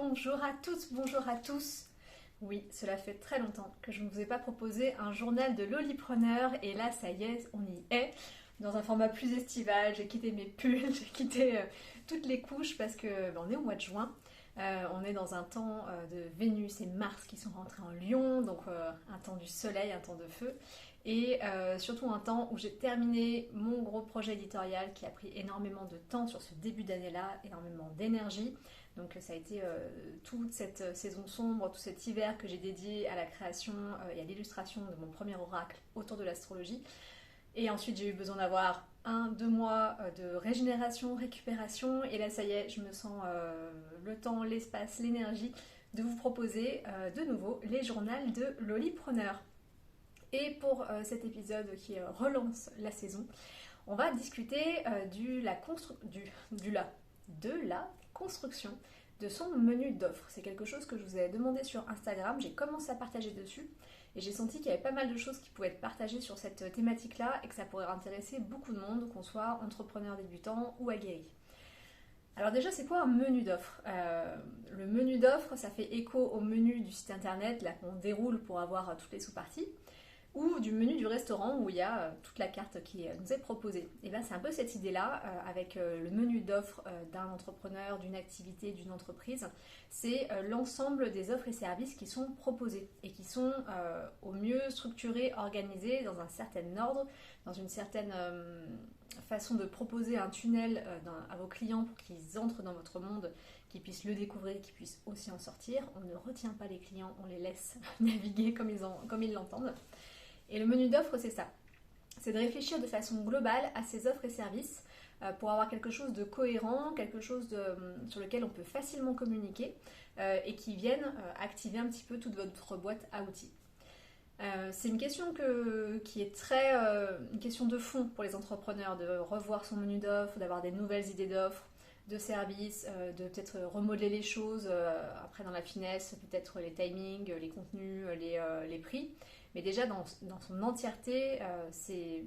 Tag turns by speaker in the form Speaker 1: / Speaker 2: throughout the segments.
Speaker 1: Bonjour à toutes, bonjour à tous. Oui, cela fait très longtemps que je ne vous ai pas proposé un journal de Lolipreneur et là, ça y est, on y est. Dans un format plus estival, j'ai quitté mes pulls, j'ai quitté toutes les couches parce que on est au mois de juin. On est dans un temps de Vénus et Mars qui sont rentrés en Lion, donc un temps du soleil, un temps de feu. Et surtout un temps où j'ai terminé mon gros projet éditorial qui a pris énormément de temps sur ce début d'année-là, énormément d'énergie. Donc ça a été toute cette saison sombre, tout cet hiver que j'ai dédié à la création et à l'illustration de mon premier oracle autour de l'astrologie. Et ensuite j'ai eu besoin d'avoir 1-2 mois de régénération, récupération. Et là ça y est, je me sens le temps, l'espace, l'énergie de vous proposer de nouveau les journaux de Lolipreneur. Et pour cet épisode qui relance la saison, on va discuter de la construction de son menu d'offres. C'est quelque chose que je vous ai demandé sur Instagram, j'ai commencé à partager dessus et j'ai senti qu'il y avait pas mal de choses qui pouvaient être partagées sur cette thématique-là et que ça pourrait intéresser beaucoup de monde, qu'on soit entrepreneur débutant ou aguerri. Alors déjà, c'est quoi un menu d'offres? Le menu d'offres, ça fait écho au menu du site internet là qu'on déroule pour avoir toutes les sous-parties, ou du menu du restaurant où il y a toute la carte qui nous est proposée. Et bien c'est un peu cette idée-là, avec le menu d'offres d'un entrepreneur, d'une activité, d'une entreprise. C'est l'ensemble des offres et services qui sont proposés et qui sont au mieux structurés, organisés dans un certain ordre, dans une certaine façon de proposer un tunnel à vos clients pour qu'ils entrent dans votre monde, qu'ils puissent le découvrir, qu'ils puissent aussi en sortir. On ne retient pas les clients, on les laisse naviguer comme ils l'entendent. Et le menu d'offres, c'est ça. C'est de réfléchir de façon globale à ces offres et services pour avoir quelque chose de cohérent, quelque chose sur lequel on peut facilement communiquer et qui vienne activer un petit peu toute votre boîte à outils. C'est une question qui est très une question de fond pour les entrepreneurs, de revoir son menu d'offres, d'avoir des nouvelles idées d'offres, de services, de peut-être remodeler les choses, après dans la finesse, peut-être les timings, les contenus, les prix. Mais déjà dans son entièreté, c'est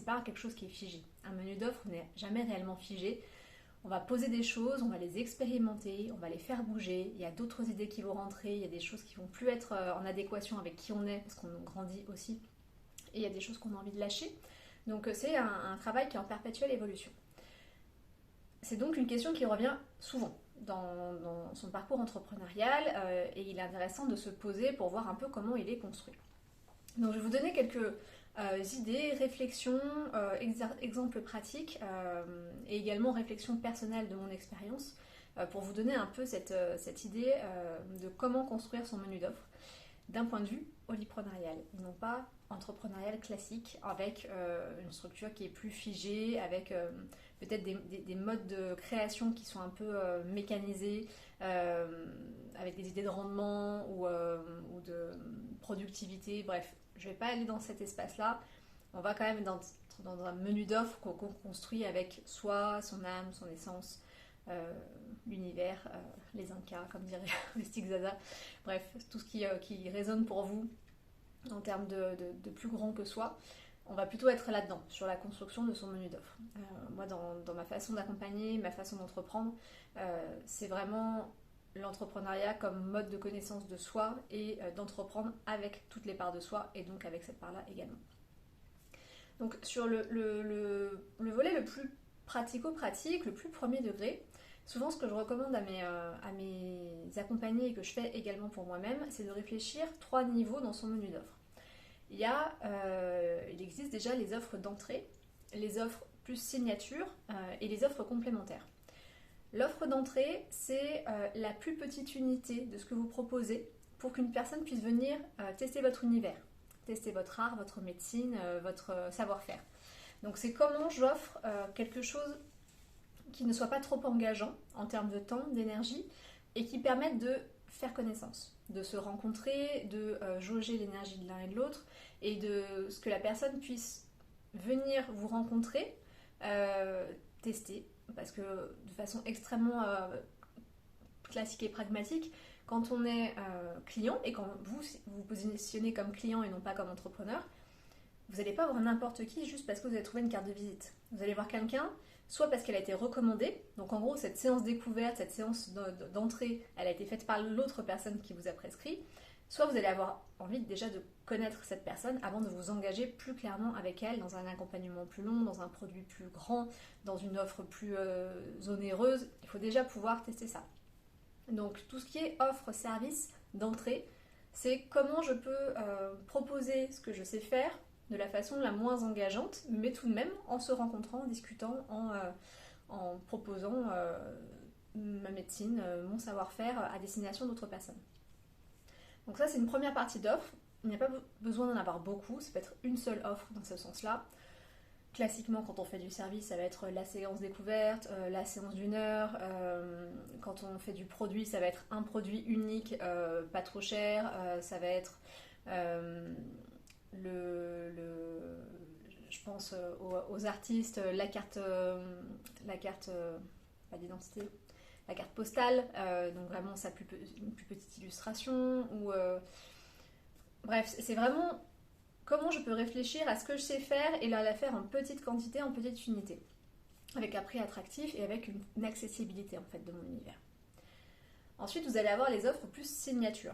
Speaker 1: pas quelque chose qui est figé. Un menu d'offres n'est jamais réellement figé. On va poser des choses, on va les expérimenter, on va les faire bouger. Il y a d'autres idées qui vont rentrer, il y a des choses qui vont plus être en adéquation avec qui on est, parce qu'on grandit aussi. Et il y a des choses qu'on a envie de lâcher. Donc c'est un travail qui est en perpétuelle évolution. C'est donc une question qui revient souvent dans son parcours entrepreneurial et il est intéressant de se poser pour voir un peu comment il est construit. Donc je vais vous donner quelques idées, réflexions, exemples pratiques et également réflexions personnelles de mon expérience pour vous donner un peu cette idée de comment construire son menu d'offres d'un point de vue oliprenarial, et non pas entrepreneurial classique avec une structure qui est plus figée, avec peut-être des modes de création qui sont un peu mécanisés, avec des idées de rendement ou de productivité. Bref, je ne vais pas aller dans cet espace-là. On va quand même dans un menu d'offres qu'on construit avec soi, son âme, son essence, l'univers, les Incas, comme dirait le Stick Zaza. Bref, tout ce qui résonne pour vous en termes de plus grand que soi. On va plutôt être là-dedans, sur la construction de son menu d'offres. Moi, dans ma façon d'accompagner, ma façon d'entreprendre, c'est vraiment l'entrepreneuriat comme mode de connaissance de soi et d'entreprendre avec toutes les parts de soi et donc avec cette part-là également. Donc sur le volet le plus pratico-pratique, le plus premier degré, souvent ce que je recommande à mes accompagnés et que je fais également pour moi-même, c'est de réfléchir 3 niveaux dans son menu d'offres. Il existe déjà les offres d'entrée, les offres plus signature et les offres complémentaires. L'offre d'entrée, c'est la plus petite unité de ce que vous proposez pour qu'une personne puisse venir tester votre univers, tester votre art, votre médecine, votre savoir-faire. Donc c'est comment j'offre quelque chose qui ne soit pas trop engageant en termes de temps, d'énergie et qui permette de faire connaissance, de se rencontrer, de jauger l'énergie de l'un et de l'autre et de ce que la personne puisse venir vous rencontrer, tester. Parce que de façon extrêmement classique et pragmatique, quand on est client et quand vous vous positionnez comme client et non pas comme entrepreneur, vous n'allez pas voir n'importe qui juste parce que vous avez trouvé une carte de visite. Vous allez voir quelqu'un soit parce qu'elle a été recommandée, donc en gros cette séance découverte, cette séance d'entrée, elle a été faite par l'autre personne qui vous a prescrit, soit vous allez avoir envie déjà de connaître cette personne avant de vous engager plus clairement avec elle dans un accompagnement plus long, dans un produit plus grand, dans une offre plus onéreuse. Il faut déjà pouvoir tester ça. Donc tout ce qui est offre, service d'entrée, c'est comment je peux proposer ce que je sais faire de la façon la moins engageante, mais tout de même en se rencontrant, en discutant, en proposant ma médecine, mon savoir-faire à destination d'autres personnes. Donc ça, c'est une première partie d'offre. Il n'y a pas besoin d'en avoir beaucoup, ça peut être une seule offre dans ce sens-là. Classiquement, quand on fait du service, ça va être la séance découverte, la séance d'1 heure. Quand on fait du produit, ça va être un produit unique, pas trop cher. Ça va être je pense aux artistes, la carte pas d'identité, la carte postale, donc vraiment une plus petite illustration. Bref, c'est vraiment comment je peux réfléchir à ce que je sais faire et la faire en petite quantité, en petite unité, avec un prix attractif et avec une accessibilité en fait de mon univers. Ensuite, vous allez avoir les offres plus signature.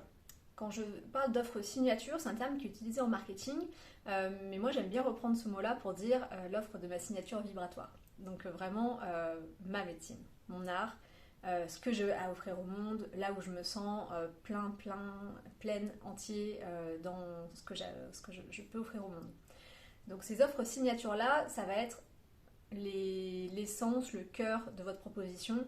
Speaker 1: Quand je parle d'offres signature, c'est un terme qui est utilisé en marketing, mais moi j'aime bien reprendre ce mot-là pour dire l'offre de ma signature vibratoire. Donc vraiment ma médecine, mon art, ce que j'ai à offrir au monde, là où je me sens pleine, entier dans ce que je peux offrir au monde. Donc ces offres signatures-là, ça va être l'essence, le cœur de votre proposition.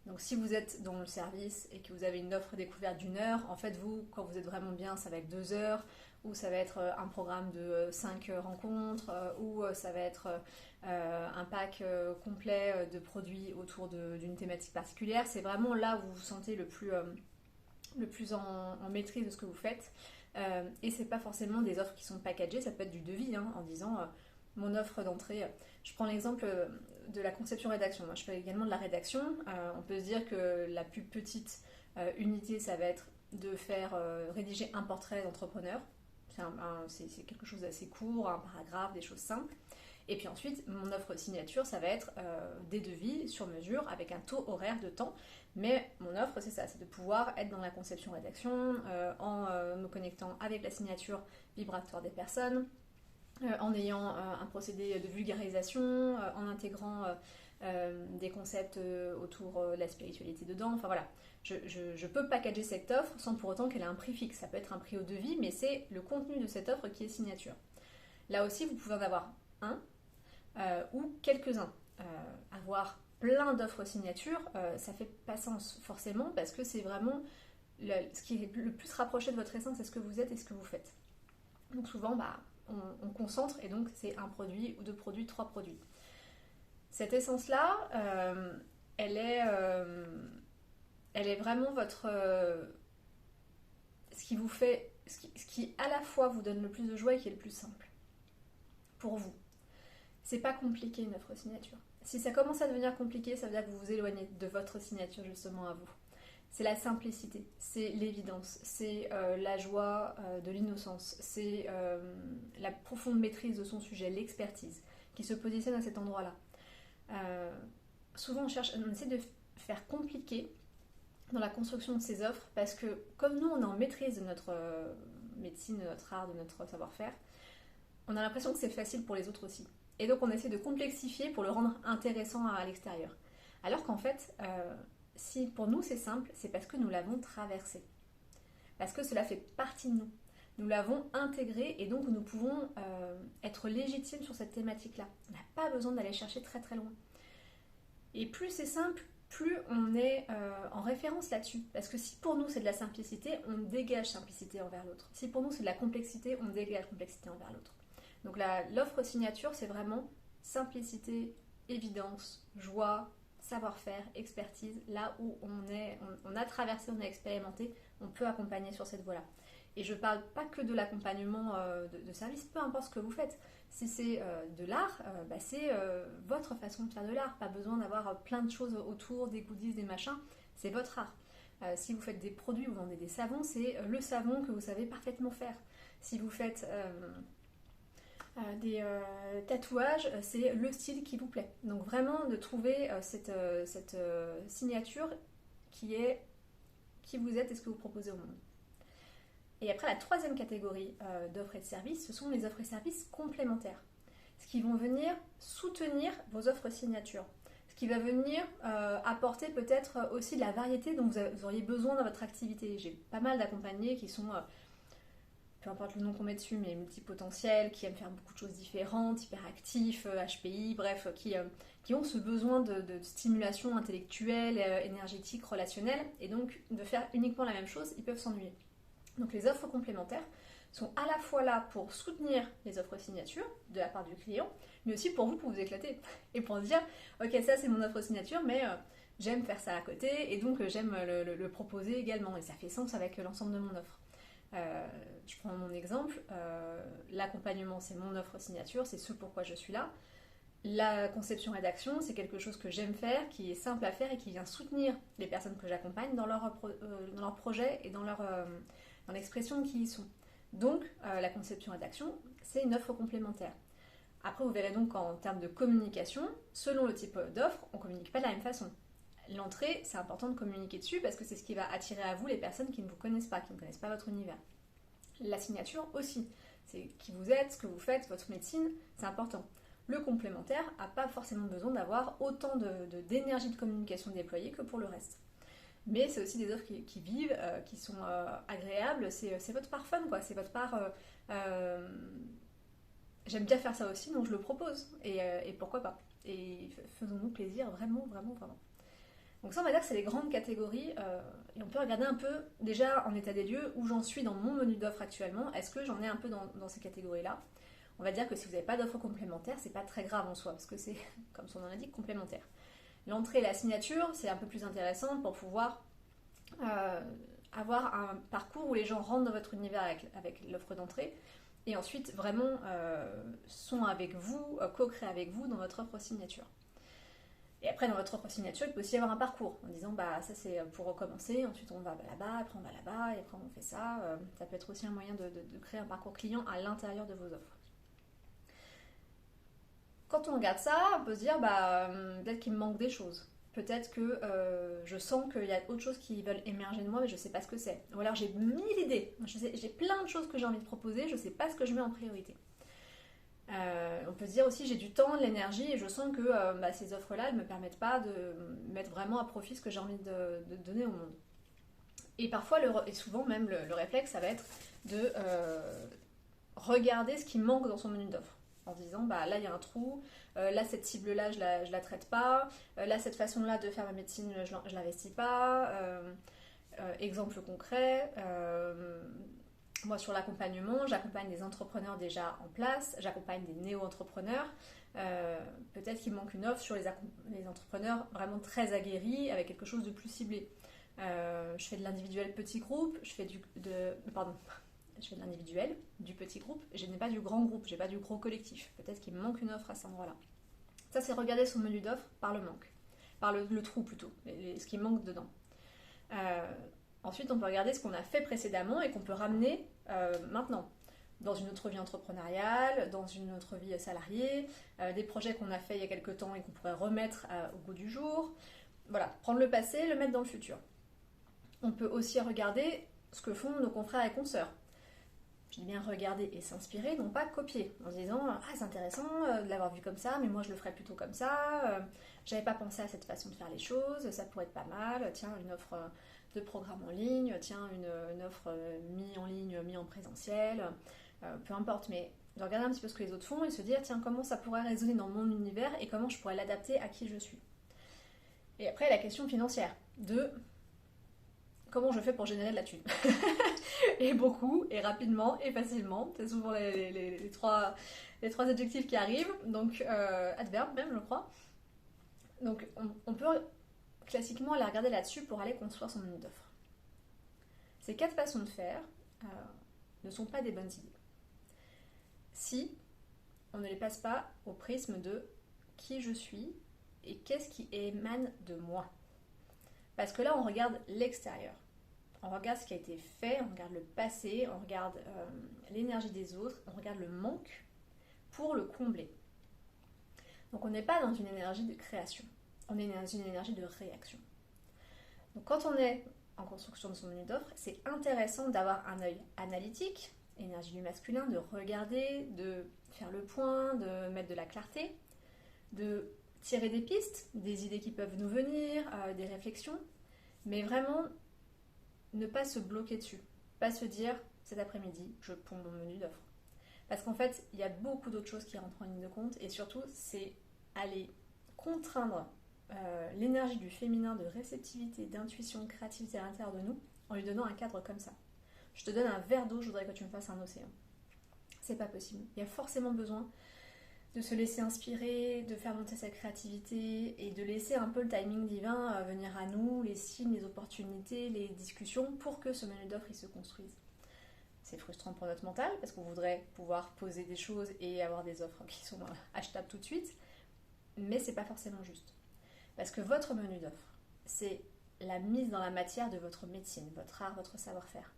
Speaker 1: Donc si vous êtes dans le service et que vous avez une offre découverte d'1 heure, en fait vous, quand vous êtes vraiment bien, ça va être 2 heures, ou ça va être un programme de 5 rencontres, ou ça va être un pack complet de produits autour d'une thématique particulière. C'est vraiment là où vous vous sentez le plus en maîtrise de ce que vous faites. Et c'est pas forcément des offres qui sont packagées, ça peut être du devis, en disant mon offre d'entrée. Je prends l'exemple de la conception-rédaction. Moi, je fais également de la rédaction. On peut se dire que la plus petite unité, ça va être de faire rédiger un portrait d'entrepreneur. C'est quelque chose d'assez court, un paragraphe, des choses simples. Et puis ensuite, mon offre signature, ça va être des devis sur mesure avec un taux horaire de temps. Mais mon offre, c'est ça, c'est de pouvoir être dans la conception-rédaction en me connectant avec la signature vibratoire des personnes, en ayant un procédé de vulgarisation, en intégrant des concepts autour de la spiritualité dedans. Enfin voilà, je peux packager cette offre sans pour autant qu'elle ait un prix fixe. Ça peut être un prix au devis, mais c'est le contenu de cette offre qui est signature. Là aussi, vous pouvez en avoir un ou quelques-uns. Avoir plein d'offres signature, ça fait pas sens forcément parce que c'est vraiment ce qui est le plus rapproché de votre essence, c'est ce que vous êtes et ce que vous faites. Donc souvent, on concentre et donc c'est un produit ou 2 produits, 3 produits. Cette essence-là, elle est vraiment votre ce qui vous fait, ce qui à la fois vous donne le plus de joie et qui est le plus simple pour vous. C'est pas compliqué une offre signature. Si ça commence à devenir compliqué, ça veut dire que vous vous éloignez de votre signature justement à vous. C'est la simplicité, c'est l'évidence, c'est la joie de l'innocence, c'est la profonde maîtrise de son sujet, l'expertise qui se positionne à cet endroit-là. Souvent on essaie de faire compliqué dans la construction de ces offres parce que comme nous on est en maîtrise de notre médecine, de notre art, de notre savoir-faire, on a l'impression que c'est facile pour les autres aussi. Et donc on essaie de complexifier pour le rendre intéressant à l'extérieur. Alors qu'en fait, si pour nous c'est simple, c'est parce que nous l'avons traversé. Parce que cela fait partie de nous. Nous l'avons intégré et donc nous pouvons être légitimes sur cette thématique-là. On n'a pas besoin d'aller chercher très très loin. Et plus c'est simple, plus on est en référence là-dessus. Parce que si pour nous c'est de la simplicité, on dégage simplicité envers l'autre. Si pour nous c'est de la complexité, on dégage complexité envers l'autre. Donc l'offre signature, c'est vraiment simplicité, évidence, joie, savoir-faire, expertise. Là où on a traversé, on a expérimenté, on peut accompagner sur cette voie-là. Et je ne parle pas que de l'accompagnement de service, peu importe ce que vous faites. Si c'est de l'art, c'est votre façon de faire de l'art. Pas besoin d'avoir plein de choses autour, des goodies, des machins. C'est votre art. Si vous faites des produits, vous vendez des savons, c'est le savon que vous savez parfaitement faire. Si vous faites des tatouages, c'est le style qui vous plaît. Donc vraiment de trouver cette signature qui est qui vous êtes et ce que vous proposez au monde. Et après, la troisième catégorie d'offres et de services, ce sont les offres et services complémentaires. Ce qui vont venir soutenir vos offres signatures. Ce qui va venir apporter peut-être aussi de la variété dont vous auriez besoin dans votre activité. J'ai pas mal d'accompagnés qui sont, peu importe le nom qu'on met dessus, mais multipotentiels, qui aiment faire beaucoup de choses différentes, hyperactifs, HPI, bref, qui ont ce besoin de stimulation intellectuelle, énergétique, relationnelle. Et donc, de faire uniquement la même chose, ils peuvent s'ennuyer. Donc les offres complémentaires sont à la fois là pour soutenir les offres signature de la part du client, mais aussi pour vous éclater et pour dire ok, ça c'est mon offre signature, mais j'aime faire ça à côté et donc j'aime le proposer également et ça fait sens avec l'ensemble de mon offre. Je prends mon exemple, l'accompagnement c'est mon offre signature, c'est ce pourquoi je suis là. La conception rédaction, c'est quelque chose que j'aime faire, qui est simple à faire et qui vient soutenir les personnes que j'accompagne dans leur projet et dans l'expression qui y sont. Donc, la conception rédaction, c'est une offre complémentaire. Après, vous verrez donc qu'en termes de communication, selon le type d'offre, on ne communique pas de la même façon. L'entrée, c'est important de communiquer dessus parce que c'est ce qui va attirer à vous les personnes qui ne vous connaissent pas, qui ne connaissent pas votre univers. La signature aussi, c'est qui vous êtes, ce que vous faites, votre médecine, c'est important. Le complémentaire n'a pas forcément besoin d'avoir autant d'énergie de communication déployée que pour le reste. Mais c'est aussi des offres qui vivent, qui sont agréables, c'est votre part fun, quoi. C'est votre part... j'aime bien faire ça aussi, donc je le propose. Et pourquoi pas. Et faisons-nous plaisir, vraiment, vraiment, vraiment. Donc ça, on va dire que c'est les grandes catégories. Et on peut regarder un peu, déjà en état des lieux, où j'en suis dans mon menu d'offres actuellement. Est-ce que j'en ai un peu dans ces catégories-là? On va dire que si vous n'avez pas d'offre complémentaire, c'est pas très grave en soi, parce que c'est, comme son nom l'indique, complémentaire. L'entrée et la signature, c'est un peu plus intéressant pour pouvoir avoir un parcours où les gens rentrent dans votre univers avec l'offre d'entrée et ensuite vraiment sont avec vous, co-créent avec vous dans votre offre signature. Et après, dans votre offre signature, il peut aussi y avoir un parcours en disant bah ça c'est pour recommencer, ensuite on va là-bas, après on va là-bas, et après on fait ça. Ça peut être aussi un moyen de créer un parcours client à l'intérieur de vos offres. Quand on regarde ça, on peut se dire peut-être qu'il me manque des choses. Peut-être que je sens qu'il y a autre chose qui veulent émerger de moi, mais je ne sais pas ce que c'est. Ou alors j'ai 1000 idées. J'ai plein de choses que j'ai envie de proposer, je ne sais pas ce que je mets en priorité. On peut se dire aussi j'ai du temps, de l'énergie, et je sens que ces offres-là, elles ne me permettent pas de mettre vraiment à profit ce que j'ai envie de donner au monde. Et parfois, et souvent même, le réflexe, ça va être de regarder ce qui manque dans son menu d'offres. En disant là il y a un trou, là cette cible là je la traite pas, là cette façon là de faire ma médecine je l'investis pas. Exemple concret, moi sur l'accompagnement, j'accompagne des entrepreneurs déjà en place, j'accompagne des néo-entrepreneurs. Peut-être qu'il manque une offre sur les entrepreneurs vraiment très aguerris avec quelque chose de plus ciblé. Je fais de l'individuel petit groupe, je fais de l'individuel, du petit groupe, je n'ai pas du grand groupe, j'ai pas du gros collectif. Peut-être qu'il me manque une offre à cet endroit-là. Ça, c'est regarder son menu d'offres par le manque, par le trou plutôt, ce qui manque dedans. Ensuite, on peut regarder ce qu'on a fait précédemment et qu'on peut ramener maintenant, dans une autre vie entrepreneuriale, dans une autre vie salariée, des projets qu'on a fait il y a quelques temps et qu'on pourrait remettre au goût du jour. Voilà, prendre le passé, le mettre dans le futur. On peut aussi regarder ce que font nos confrères et consoeurs. Je dis bien regarder et s'inspirer, non pas copier, en se disant c'est intéressant de l'avoir vu comme ça, mais moi je le ferais plutôt comme ça, j'avais pas pensé à cette façon de faire les choses, ça pourrait être pas mal, tiens une offre de programme en ligne, tiens une offre mis en ligne, mis en présentiel, peu importe, mais de regarder un petit peu ce que les autres font et se dire tiens comment ça pourrait résonner dans mon univers et comment je pourrais l'adapter à qui je suis. Et après la question financière, de comment je fais pour générer de la thune. Et beaucoup, et rapidement, et facilement. C'est souvent les trois adjectifs qui arrivent. Donc, adverbe même, je crois. Donc, on peut classiquement aller regarder là-dessus pour aller construire son menu d'offres. Ces 4 façons de faire ne sont pas des bonnes idées. Si on ne les passe pas au prisme de qui je suis et qu'est-ce qui émane de moi. Parce que là, on regarde l'extérieur. On regarde ce qui a été fait, on regarde le passé, on regarde l'énergie des autres, on regarde le manque pour le combler. Donc on n'est pas dans une énergie de création, on est dans une énergie de réaction. Donc quand on est en construction de son menu d'offres, c'est intéressant d'avoir un œil analytique, énergie du masculin, de regarder, de faire le point, de mettre de la clarté, de tirer des pistes, des idées qui peuvent nous venir, des réflexions, mais vraiment ne pas se bloquer dessus, pas se dire cet après-midi je ponds mon menu d'offres. Parce qu'en fait, il y a beaucoup d'autres choses qui rentrent en ligne de compte et surtout, c'est aller contraindre l'énergie du féminin de réceptivité, d'intuition, de créativité à l'intérieur de nous en lui donnant un cadre comme ça. Je te donne un verre d'eau, je voudrais que tu me fasses un océan. C'est pas possible. Il y a forcément besoin de se laisser inspirer, de faire monter sa créativité et de laisser un peu le timing divin venir à nous, les signes, les opportunités, les discussions pour que ce menu d'offres il se construise. C'est frustrant pour notre mental parce qu'on voudrait pouvoir poser des choses et avoir des offres qui sont achetables tout de suite, mais c'est pas forcément juste. Parce que votre menu d'offres, c'est la mise dans la matière de votre médecine, votre art, votre savoir-faire.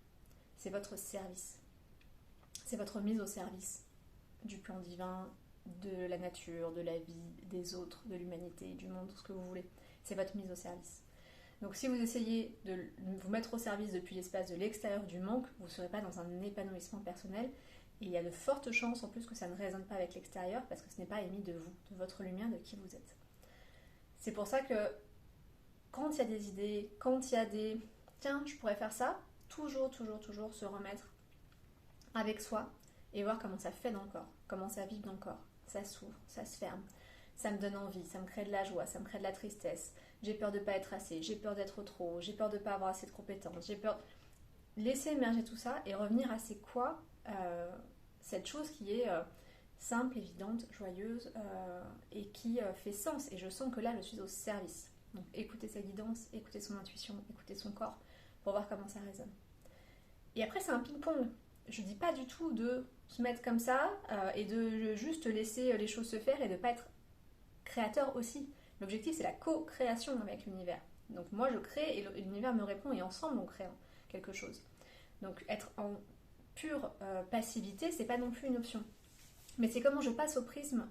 Speaker 1: C'est votre service. C'est votre mise au service du plan divin, de la nature, de la vie, des autres, de l'humanité, du monde, ce que vous voulez. C'est votre mise au service. Donc si vous essayez de vous mettre au service depuis l'espace de l'extérieur du manque, vous ne serez pas dans un épanouissement personnel. Et il y a de fortes chances en plus que ça ne résonne pas avec l'extérieur parce que ce n'est pas émis de vous, de votre lumière, de qui vous êtes. C'est pour ça que quand il y a des idées, quand il y a des tiens, je pourrais faire ça, toujours se remettre avec soi et voir comment ça fait dans le corps, comment ça vibre dans le corps. Ça s'ouvre, ça se ferme, ça me donne envie, ça me crée de la joie, ça me crée de la tristesse. J'ai peur de ne pas être assez, j'ai peur d'être trop, j'ai peur de ne pas avoir assez de compétences, j'ai peur. Laisser émerger tout ça et revenir à c'est quoi cette chose qui est simple, évidente, joyeuse et qui fait sens. Et je sens que là, je suis au service. Donc écoutez sa guidance, écoutez son intuition, écoutez son corps pour voir comment ça résonne. Et après, c'est un ping-pong. Je dis pas du tout de se mettre comme ça et de juste laisser les choses se faire et de pas être créateur aussi. L'objectif, c'est la co-création avec l'univers. Donc moi, je crée et l'univers me répond et ensemble, on crée quelque chose. Donc être en pure passivité, c'est pas non plus une option. Mais c'est comment je passe au prisme,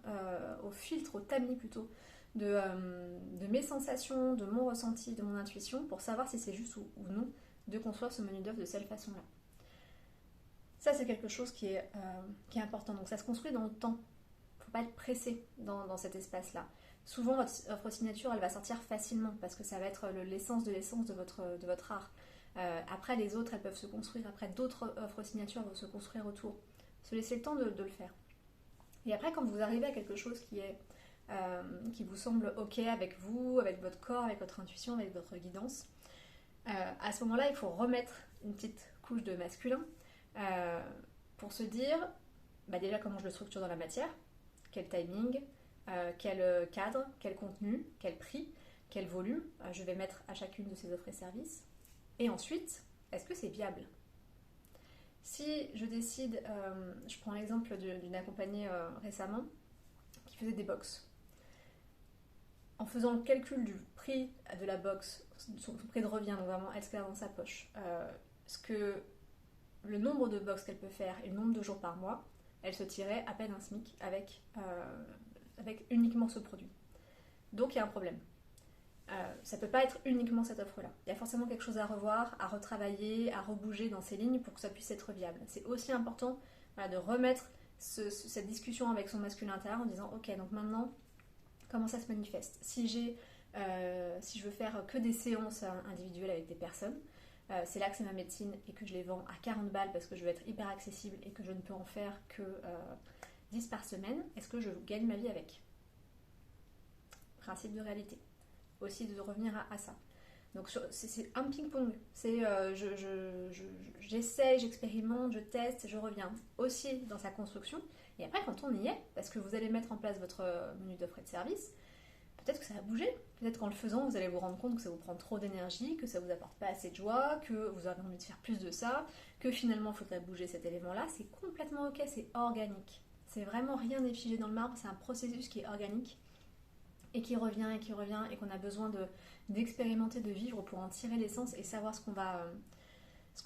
Speaker 1: au filtre, au tamis plutôt, de mes sensations, de mon ressenti, de mon intuition, pour savoir si c'est juste ou non de construire ce menu d'œuvre de cette façon-là. Ça, c'est quelque chose qui est important. Donc ça se construit dans le temps. Il ne faut pas être pressé dans cet espace-là. Souvent, votre offre signature, elle va sortir facilement parce que ça va être l'essence de votre art. Après, les autres, elles peuvent se construire. Après, d'autres offres signatures vont se construire autour. Se laisser le temps de le faire. Et après, quand vous arrivez à quelque chose qui vous semble OK avec vous, avec votre corps, avec votre intuition, avec votre guidance, à ce moment-là, il faut remettre une petite couche de masculin pour se dire déjà comment je le structure dans la matière, quel timing, quel cadre, quel contenu, quel prix, quel volume je vais mettre à chacune de ces offres et services. Et ensuite, est-ce que c'est viable ? Si je décide, je prends l'exemple d'une accompagnée récemment qui faisait des box. En faisant le calcul du prix de la box, son prix de revient, donc vraiment elle se garde dans sa poche, le nombre de box qu'elle peut faire et le nombre de jours par mois, elle se tirait à peine un SMIC avec uniquement ce produit. Donc il y a un problème. Ça ne peut pas être uniquement cette offre-là. Il y a forcément quelque chose à revoir, à retravailler, à rebouger dans ces lignes pour que ça puisse être viable. C'est aussi important de remettre cette discussion avec son masculin intérieur en disant ok, donc maintenant, comment ça se manifeste ? Si je veux faire que des séances individuelles avec des personnes, c'est là que c'est ma médecine et que je les vends à 40 balles parce que je veux être hyper accessible et que je ne peux en faire que 10 par semaine. Est-ce que je gagne ma vie avec ? Principe de réalité. Aussi de revenir à ça. Donc c'est un ping-pong. C'est j'essaie, j'expérimente, je teste, je reviens. Aussi dans sa construction. Et après, quand on y est, parce que vous allez mettre en place votre menu d'offres et de services, peut-être que ça va bouger. Peut-être qu'en le faisant, vous allez vous rendre compte que ça vous prend trop d'énergie, que ça vous apporte pas assez de joie, que vous avez envie de faire plus de ça, que finalement il faudrait bouger cet élément-là. C'est complètement ok, c'est organique. C'est vraiment rien n'est figé dans le marbre, c'est un processus qui est organique et qui revient et qu'on a besoin d'expérimenter, de vivre pour en tirer l'essence et savoir ce qu'on va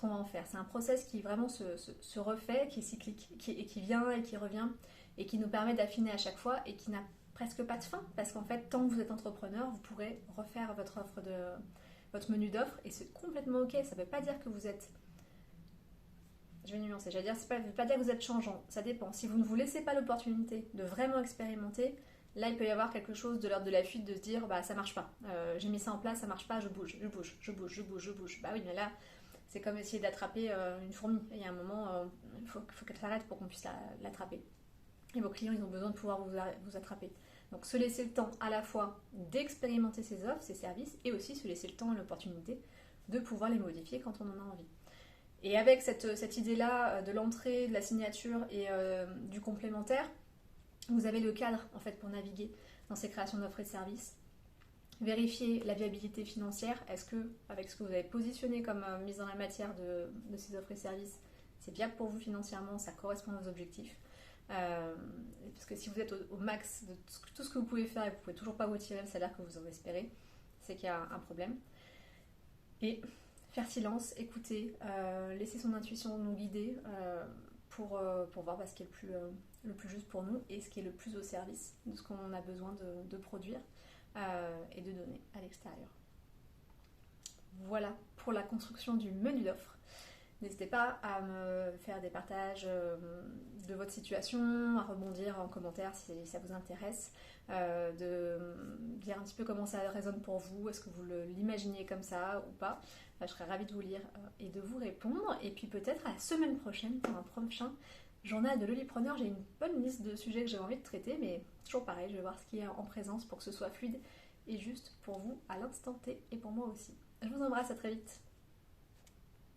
Speaker 1: en faire. C'est un process qui vraiment se refait, qui est cyclique et qui vient et qui revient et qui nous permet d'affiner à chaque fois et qui n'a presque pas de fin parce qu'en fait, tant que vous êtes entrepreneur, vous pourrez refaire votre menu d'offres et c'est complètement ok. Ça ne veut pas dire que vous êtes... Je vais nuancer, ça ne veut pas dire que vous êtes changeant, ça dépend. Si vous ne vous laissez pas l'opportunité de vraiment expérimenter, là il peut y avoir quelque chose de l'ordre de la fuite, de se dire bah ça marche pas, j'ai mis ça en place, ça marche pas, je bouge. Bah oui, mais là c'est comme essayer d'attraper une fourmi. Il y a un moment, il faut qu'elle s'arrête pour qu'on puisse l'attraper. Et vos clients, ils ont besoin de pouvoir vous attraper. Donc se laisser le temps à la fois d'expérimenter ses offres, ses services, et aussi se laisser le temps et l'opportunité de pouvoir les modifier quand on en a envie. Et avec cette idée-là de l'entrée, de la signature et du complémentaire, vous avez le cadre en fait pour naviguer dans ces créations d'offres et de services. Vérifier la viabilité financière. Est-ce que, avec ce que vous avez positionné comme mise en la matière de ces offres et services, c'est viable pour vous financièrement, ça correspond à vos objectifs. Parce que si vous êtes au max de tout ce que vous pouvez faire et que vous ne pouvez toujours pas retirer le salaire que vous en espérez, c'est qu'il y a un problème. Et faire silence, écouter, laisser son intuition nous guider pour voir ce qui est le plus juste pour nous et ce qui est le plus au service de ce qu'on a besoin de produire et de donner à l'extérieur. Voilà pour la construction du menu d'offres. N'hésitez pas à me faire des partages de votre situation, à rebondir en commentaire si ça vous intéresse, de dire un petit peu comment ça résonne pour vous, est-ce que vous l'imaginez comme ça ou pas. Je serais ravie de vous lire et de vous répondre. Et puis peut-être à la semaine prochaine pour un prochain journal de Lollypreneur. J'ai une bonne liste de sujets que j'ai envie de traiter, mais toujours pareil, je vais voir ce qui est en présence pour que ce soit fluide et juste pour vous à l'instant T et pour moi aussi. Je vous embrasse, à très vite.